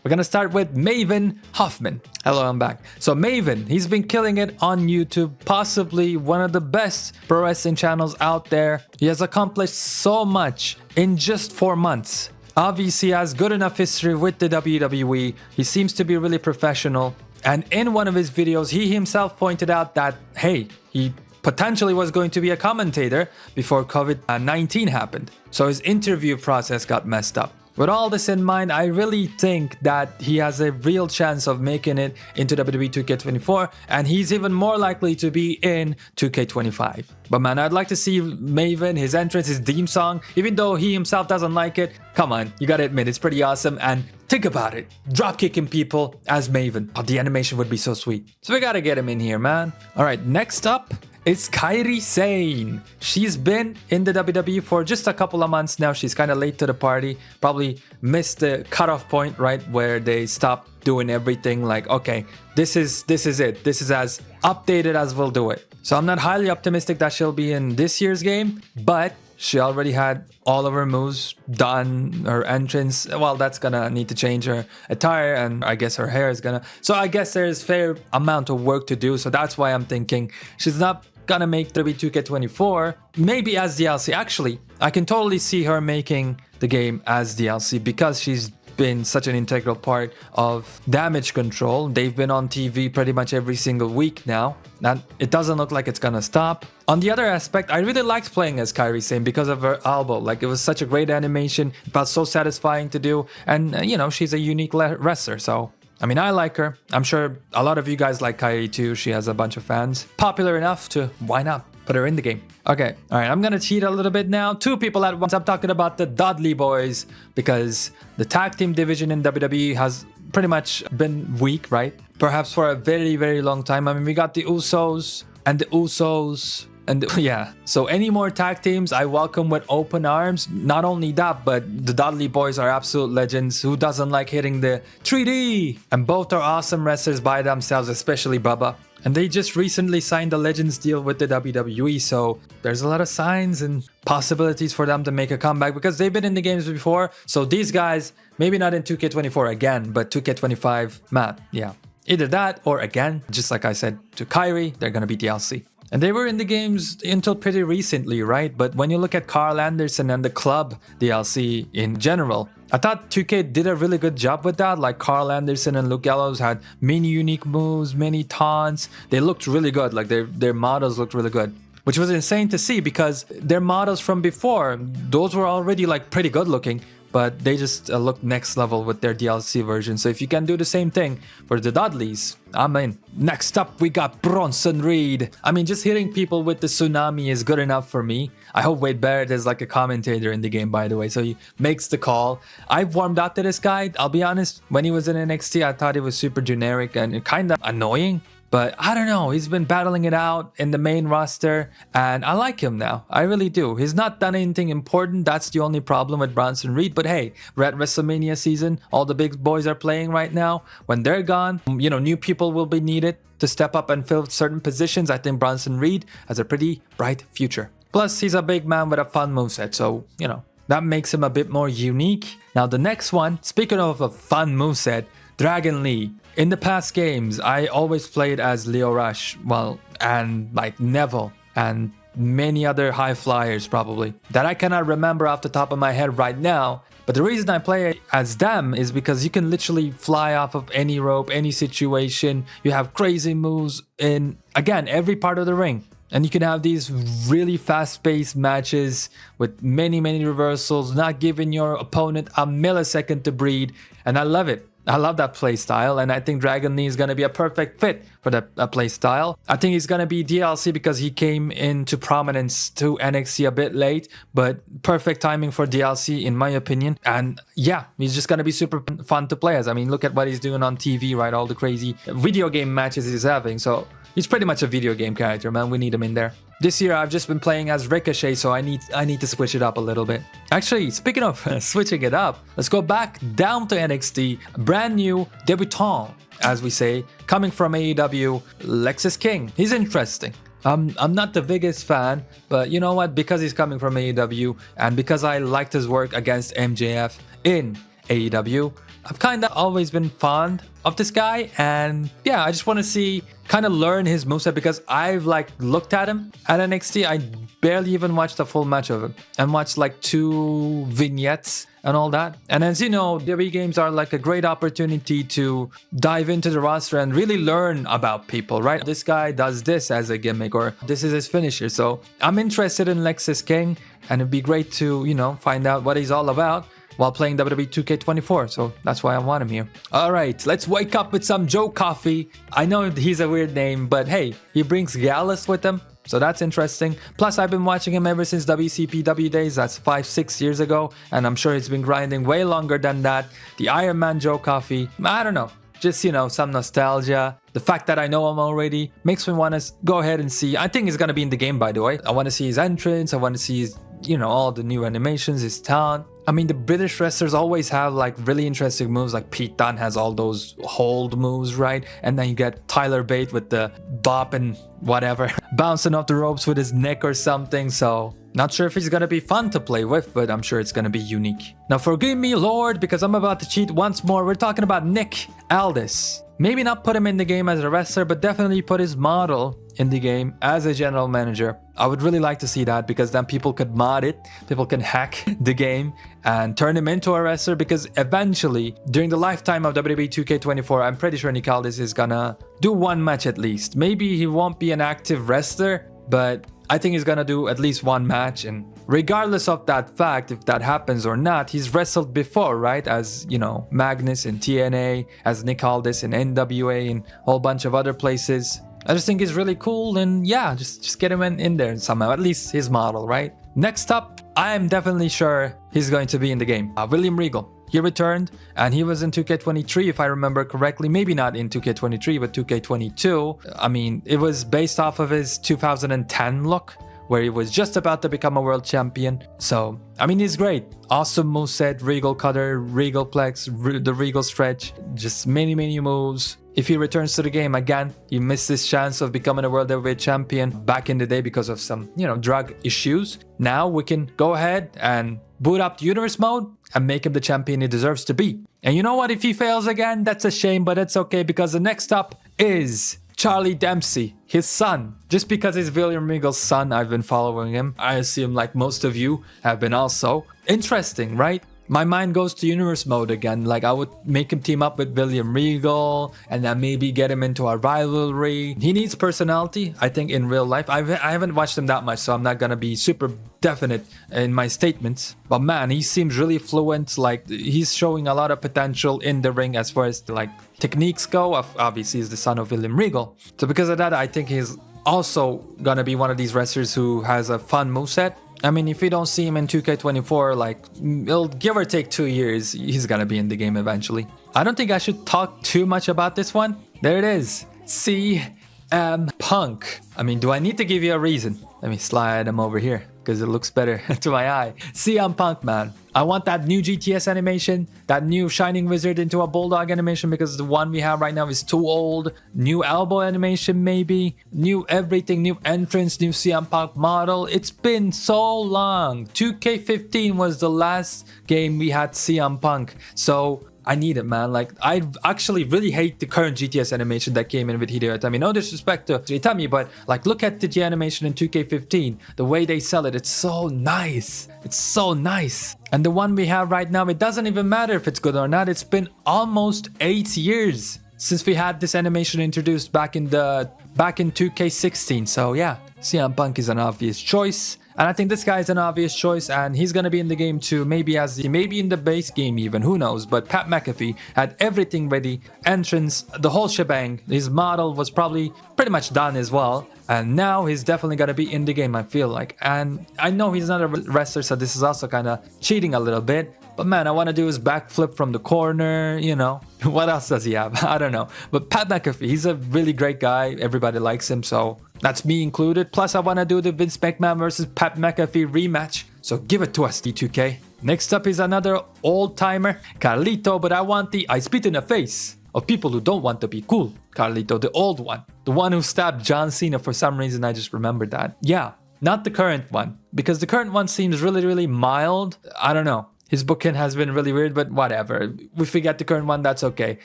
We're gonna start with Maven Hoffman. Hello, I'm back. So Maven, he's been killing it on YouTube, possibly one of the best pro wrestling channels out there. He has accomplished so much in just 4 months. Obviously, he has good enough history with the WWE. He seems to be really professional. And in one of his videos, he himself pointed out that, hey, he potentially was going to be a commentator before COVID-19 happened. So his interview process got messed up. With all this in mind, I really think that he has a real chance of making it into WWE 2K24, and he's even more likely to be in 2K25. But man, I'd like to see Maven, his entrance, his theme song, even though he himself doesn't like it. Come on, you gotta admit, it's pretty awesome. And think about it, drop kicking people as Maven. Oh, the animation would be so sweet. So we gotta get him in here, man. All right, next up, it's Kyrie S. She's been in the WWE for just a couple of months now. She's kind of late to the party. Probably missed the cutoff point, right? Where they stop doing everything like, okay, this is it. This is as updated as we'll do it. So I'm not highly optimistic that she'll be in this year's game, but she already had all of her moves done, her entrance. Well, that's gonna need to change her attire, and I guess her hair is gonna. So I guess there's fair amount of work to do. So that's why I'm thinking she's not gonna make WWE 2K24. Maybe as DLC. Actually, I can totally see her making the game as DLC because she's been such an integral part of Damage Control. They've been on TV pretty much every single week now, and it doesn't look like it's gonna stop. On the other aspect, I really liked playing as Kyrie S because of her elbow. Like, it was such a great animation. It felt so satisfying to do, and you know, she's a unique wrestler, so I mean, I like her. I'm sure a lot of you guys like Kyrie too. She has a bunch of fans. Popular enough to, why not, put her in the game. Okay, all right, I'm gonna cheat a little bit now. 2 people at once. I'm talking about the Dudley Boyz because the tag team division in WWE has pretty much been weak, right? Perhaps for a very, very long time. I mean, we got the Usos and the Usos. And yeah, so any more tag teams, I welcome with open arms. Not only that, but the Dudley Boyz are absolute legends. Who doesn't like hitting the 3D? And both are awesome wrestlers by themselves, especially Bubba. And they just recently signed a Legends deal with the WWE, so there's a lot of signs and possibilities for them to make a comeback because they've been in the games before. So these guys, maybe not in 2K24 again, but 2K25, man, yeah. Either that or again, just like I said to Kyrie, they're gonna be DLC. And they were in the games until pretty recently, right? But when you look at Carl Anderson and the Club DLC in general, I thought 2K did a really good job with that. Like, Carl Anderson and Luke Gallows had many unique moves, many taunts. They looked really good. Like, their models looked really good, which was insane to see because their models from before, those were already like pretty good looking, but they just look next level with their DLC version. So if you can do the same thing for the Dudleys, I'm in. Next up, we got Bronson Reed. I mean, just hitting people with the tsunami is good enough for me. I hope Wade Barrett is like a commentator in the game, by the way, so he makes the call. I've warmed up to this guy. I'll be honest, when he was in NXT, I thought he was super generic and kind of annoying. But I don't know, he's been battling it out in the main roster, and I like him now. I really do. He's not done anything important. That's the only problem with Bronson Reed. But hey, we're at WrestleMania season. All the big boys are playing right now. When they're gone, you know, new people will be needed to step up and fill certain positions. I think Bronson Reed has a pretty bright future. Plus, he's a big man with a fun moveset, so, you know, that makes him a bit more unique. Now, the next one, speaking of a fun moveset, Dragon Lee. In the past games, I always played as Leo Rush, well, and like Neville, and many other high flyers probably, that I cannot remember off the top of my head right now. But the reason I play as them is because you can literally fly off of any rope, any situation. You have crazy moves in, again, every part of the ring. And you can have these really fast-paced matches with many, many reversals, not giving your opponent a millisecond to breathe. And I love it. I love that play style, and I think Dragon Lee is going to be a perfect fit for that play style. I think he's going to be DLC because he came into prominence to NXT a bit late, but perfect timing for DLC in my opinion. And yeah, he's just going to be super fun to play as. I mean, look at what he's doing on TV, right? All the crazy video game matches he's having. So he's pretty much a video game character, man. We need him in there. This year, I've just been playing as Ricochet, so I need to switch it up a little bit. Actually, speaking of switching it up, let's go back down to NXT. Brand new debutant, as we say, coming from AEW, Lexus King. He's interesting. I'm not the biggest fan, but you know what? Because he's coming from AEW and because I liked his work against MJF in AEW, I've kind of always been fond of this guy, and yeah, I just want to see, kind of learn his moveset, because I've like looked at him at NXT. I barely even watched a full match of him and watched like 2 vignettes and all that. And as you know, WWE games are like a great opportunity to dive into the roster and really learn about people, right? This guy does this as a gimmick, or this is his finisher. So I'm interested in Lexus King, and it'd be great to, you know, find out what he's all about while playing WWE 2K24, so that's why I want him here. All right, let's wake up with some Joe Coffey. I know he's a weird name, but hey, he brings Gallus with him, so that's interesting. Plus, I've been watching him ever since WCPW days, that's 5-6 years ago, and I'm sure he's been grinding way longer than that. The Iron Man Joe Coffey, I don't know, just, you know, some nostalgia. The fact that I know him already makes me want to go ahead and see. I think he's going to be in the game, by the way. I want to see his entrance, I want to see his, you know, all the new animations, his talent. I mean, the British wrestlers always have like really interesting moves, like Pete Dunne has all those hold moves, right? And then you get Tyler Bate with the bop and whatever, bouncing off the ropes with his neck or something. So not sure if he's gonna be fun to play with, but I'm sure it's gonna be unique. Now forgive me, Lord, because I'm about to cheat once more. We're talking about Nick Aldis. Maybe not put him in the game as a wrestler, but definitely put his model in the game as a general manager. I would really like to see that, because then people could mod it, people can hack the game and turn him into a wrestler, because eventually, during the lifetime of WWE 2K24, I'm pretty sure Nick Aldis is gonna do one match at least. Maybe he won't be an active wrestler, but I think he's gonna do at least one match, and regardless of that fact, if that happens or not, he's wrestled before, right? As, you know, Magnus in TNA, as Nick Aldis in NWA, and a whole bunch of other places. I just think he's really cool, and yeah, just get him in there somehow, at least his model, right? Next up, I am definitely sure he's going to be in the game. William Regal. He returned, and he was in 2K23 if I remember correctly. Maybe not in 2K23, but 2K22. I mean, it was based off of his 2010 look, where he was just about to become a world champion. So, I mean, he's great. Awesome moveset, Regal Cutter, Regal Plex, the Regal Stretch. Just many moves. If he returns to the game again, he missed his chance of becoming a World Heavyweight Champion back in the day because of some, you know, drug issues. Now we can go ahead and boot up the universe mode and make him the champion he deserves to be. And you know what? If he fails again, that's a shame, but it's okay, because the next up is Charlie Dempsey, his son. Just because he's William Regal's son, I've been following him. I assume like most of you have been also. Interesting, right? My mind goes to universe mode again. Like, I would make him team up with William Regal and then maybe get him into a rivalry. He needs personality, I think, in real life. I haven't watched him that much, so I'm not gonna be super definite in my statements. But man, he seems really fluent. Like, he's showing a lot of potential in the ring as far as like techniques go. Obviously, he's the son of William Regal. So because of that, I think he's also gonna be one of these wrestlers who has a fun moveset. I mean, if we don't see him in 2K24, like, it'll give or take 2 years, he's gonna be in the game eventually. I don't think I should talk too much about this one. There it is. CM Punk. I mean, do I need to give you a reason? Let me slide him over here, because it looks better to my eye. CM Punk, man. I want that new GTS animation, that new Shining Wizard into a Bulldog animation, because the one we have right now is too old. New elbow animation maybe, new everything, new entrance, new CM Punk model. It's been so long. 2K15 was the last game we had CM Punk. So I need it, man. Like, I actually really hate the current GTS animation that came in with Hideo Itami. No disrespect to Itami, but like, look at the G animation in 2K15. The way they sell it, it's so nice. It's so nice. And the one we have right now, it doesn't even matter if it's good or not. It's been almost 8 years since we had this animation introduced back in 2K16. So yeah, CM Punk is an obvious choice. And I think this guy is an obvious choice, and he's gonna be in the game too, maybe in the base game even, who knows. But Pat McAfee had everything ready, entrance, the whole shebang. His model was probably pretty much done as well, and now he's definitely gonna be in the game, I feel like. And I know he's not a wrestler, so this is also kind of cheating a little bit. But man, I want to do his backflip from the corner, you know. What else does he have? I don't know. But Pat McAfee, he's a really great guy. Everybody likes him, so that's me included. Plus, I want to do the Vince McMahon versus Pat McAfee rematch. So give it to us, D2K. Next up is another old-timer, Carlito, but I want I spit in the face of people who don't want to be cool. Carlito, the old one. The one who stabbed John Cena. For some reason, I just remembered that. Yeah, not the current one. Because the current one seems really, really mild. I don't know. His booking has been really weird, but whatever. If we get the current one, that's okay.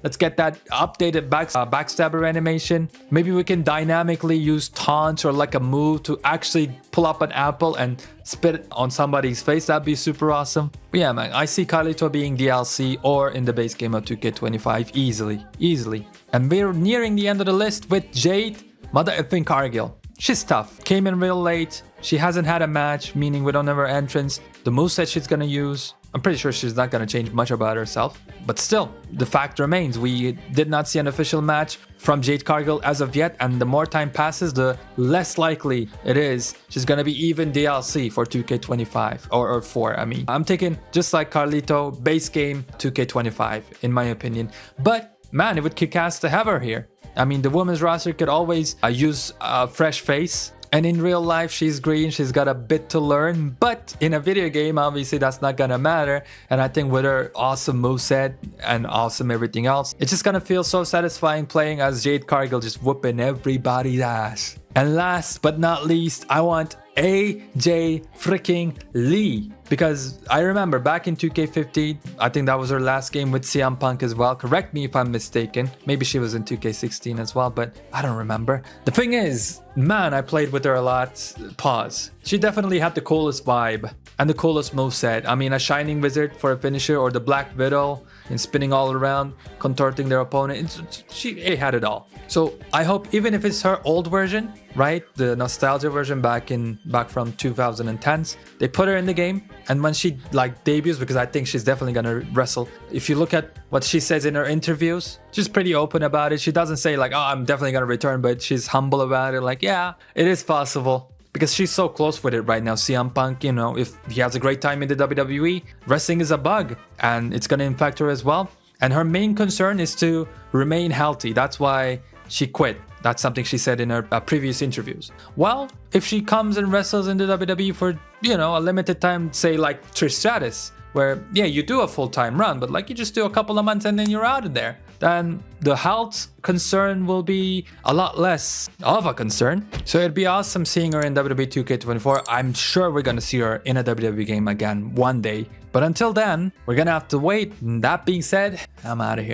Let's get that updated backstabber animation. Maybe we can dynamically use taunts or like a move to actually pull up an apple and spit it on somebody's face. That'd be super awesome. But yeah, man, I see Carlito being DLC or in the base game of 2K25 easily. And we're nearing the end of the list with Jade mother-effing Cargill. She's tough. Came in real late. She hasn't had a match, meaning we don't have her entrance. The moveset she's gonna use, I'm pretty sure she's not gonna change much about herself. But still, the fact remains, we did not see an official match from Jade Cargill as of yet, and the more time passes, the less likely it is she's gonna be even DLC for 2K25 or 4. I mean, I'm taking just like Carlito, base game 2K25 in my opinion. But man, it would kick ass to have her here. I mean, the women's roster could always use a fresh face. And in real life, she's green, she's got a bit to learn. But in a video game, obviously, that's not gonna matter. And I think with her awesome moveset and awesome everything else, it's just gonna feel so satisfying playing as Jade Cargill, just whooping everybody's ass. And last but not least, I want AJ freaking Lee. Because I remember back in 2K15, I think that was her last game with CM Punk as well. Correct me if I'm mistaken. Maybe she was in 2K16 as well, but I don't remember. The thing is, man, I played with her a lot. Pause. She definitely had the coolest vibe and the coolest moveset. I mean, a Shining Wizard for a finisher or the Black Widow and spinning all around, contorting their opponent. It had it all. So I hope even if it's her old version, right? The nostalgia version back from 2010s, they put her in the game. And when she like debuts, because I think she's definitely gonna wrestle. If you look at what she says in her interviews, she's pretty open about it. She doesn't say like, oh, I'm definitely gonna return, but she's humble about it. Like, yeah, it is possible. Because she's so close with it right now. CM Punk, you know, if he has a great time in the WWE, wrestling is a bug and it's gonna impact her as well. And her main concern is to remain healthy. That's why she quit. That's something she said in her previous interviews. Well, if she comes and wrestles in the WWE for, you know, a limited time, say like Trish Stratus, where, yeah, you do a full-time run, but like you just do a couple of months and then you're out of there, then the health concern will be a lot less of a concern. So it'd be awesome seeing her in WWE 2K24. I'm sure we're gonna see her in a WWE game again one day. But until then, we're gonna have to wait. And that being said, I'm out of here.